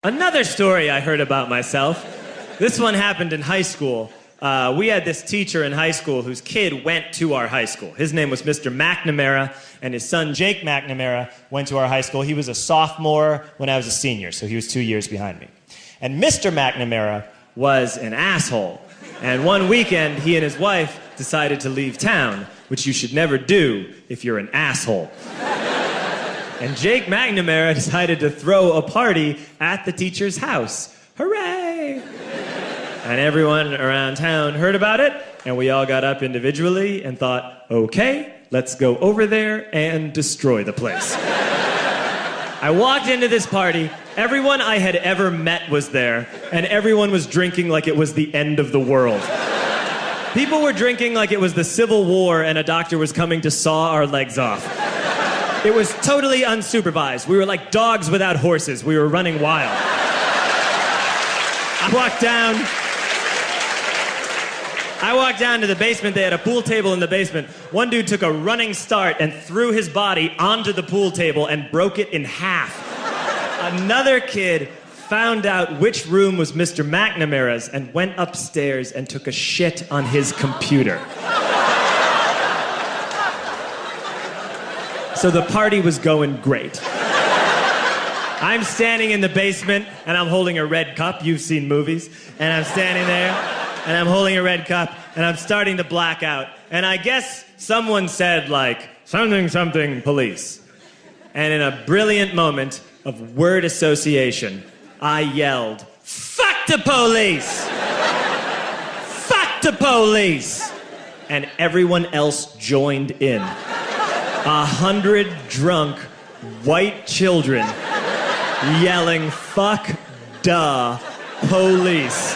Another story I heard about myself. This one happened in high school. We had this teacher in high school whose kid went to our high school. His name was Mr. McNamara, and his son Jake McNamara went to our high school. He was a sophomore when I was a senior, so he was 2 years behind me. And Mr. McNamara was an asshole. And one weekend, he and his wife decided to leave town, which you should never do if you're an asshole. And Jake McNamara decided to throw a party at the teacher's house. Hooray! And everyone around town heard about it, and we all got up individually and thought, okay, let's go over there and destroy the place. I walked into this party, everyone I had ever met was there, and everyone was drinking like it was the end of the world. People were drinking like it was the Civil War and a doctor was coming to saw our legs off. It was totally unsupervised. We were like dogs without horses. We were running wild. I walked down to the basement. They had a pool table in the basement. One dude took a running start and threw his body onto the pool table and broke it in half. Another kid found out which room was Mr. McNamara's and went upstairs and took a shit on his computer. So the party was going great. I'm standing in the basement and I'm holding a red cup. You've seen movies. And I'm standing there and I'm holding a red cup and I'm starting to black out. And I guess someone said like, something, something, police. And in a brilliant moment of word association, I yelled, fuck the police! Fuck the police! And everyone else joined in. 100 drunk white children yelling, fuck the police.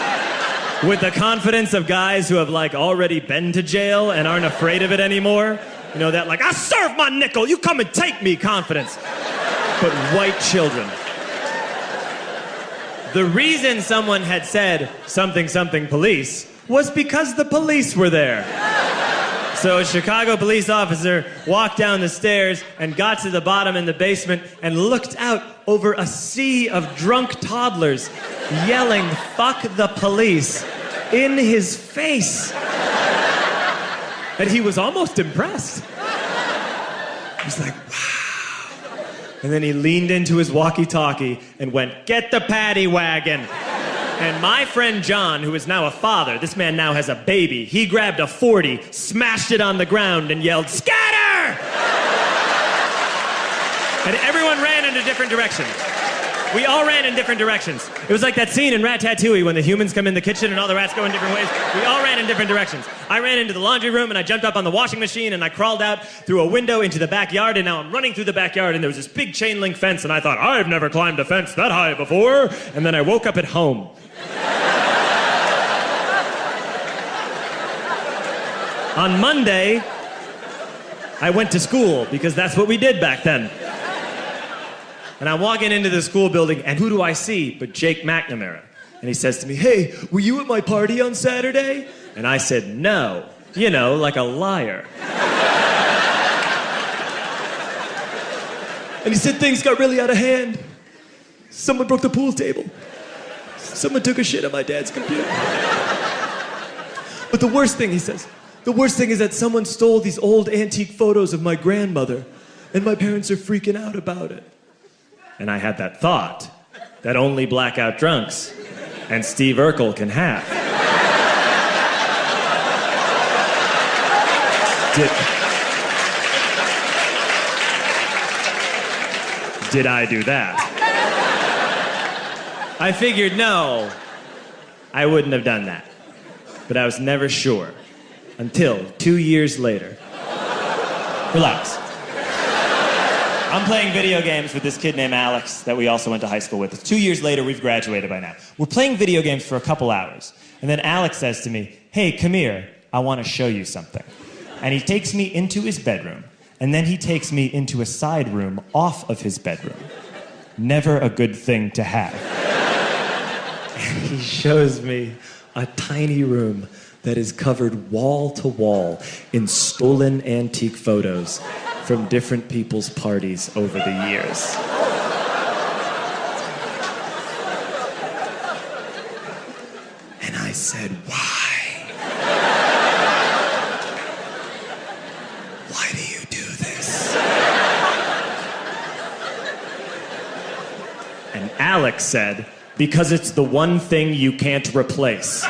With the confidence of guys who have like already been to jail and aren't afraid of it anymore. You know, that like, I serve my nickel, you come and take me confidence. But white children. The reason someone had said something, something, police was because the police were there. So a Chicago police officer walked down the stairs and got to the bottom in the basement and looked out over a sea of drunk toddlers yelling, fuck the police, in his face. And he was almost impressed. He was like, wow. And then he leaned into his walkie-talkie and went, get the paddy wagon. And my friend John, who is now a father, this man now has a baby, he grabbed a 40, smashed it on the ground, and yelled, scatter! And everyone ran in a different direction. We all ran in different directions. It was like that scene in Ratatouille when the humans come in the kitchen and all the rats go in different ways. We all ran in different directions. I ran into the laundry room and I jumped up on the washing machine and I crawled out through a window into the backyard, and now I'm running through the backyard and there was this big chain link fence and I thought, I've never climbed a fence that high before. And then I woke up at home. On Monday, I went to school because that's what we did back then. And I'm walking into the school building, and who do I see but Jake McNamara? And he says to me, hey, were you at my party on Saturday? And I said, no. You know, like a liar. And he said things got really out of hand. Someone broke the pool table. Someone took a shit on my dad's computer. But the worst thing, he says, the worst thing is that someone stole these old antique photos of my grandmother, and my parents are freaking out about it. And I had that thought that only blackout drunks and Steve Urkel can have. Did I do that? I figured, no, I wouldn't have done that. But I was never sure until 2 years later. Relax. I'm playing video games with this kid named Alex that we also went to high school with. 2 years later, we've graduated by now. We're playing video games for a couple hours. And then Alex says to me, hey, come here, I want to show you something. And he takes me into his bedroom. And then he takes me into a side room off of his bedroom. Never a good thing to have. And he shows me a tiny room that is covered wall to wall in stolen antique photos from different people's parties over the years. said, why? Why do you do this? And Alex said, because it's the one thing you can't replace.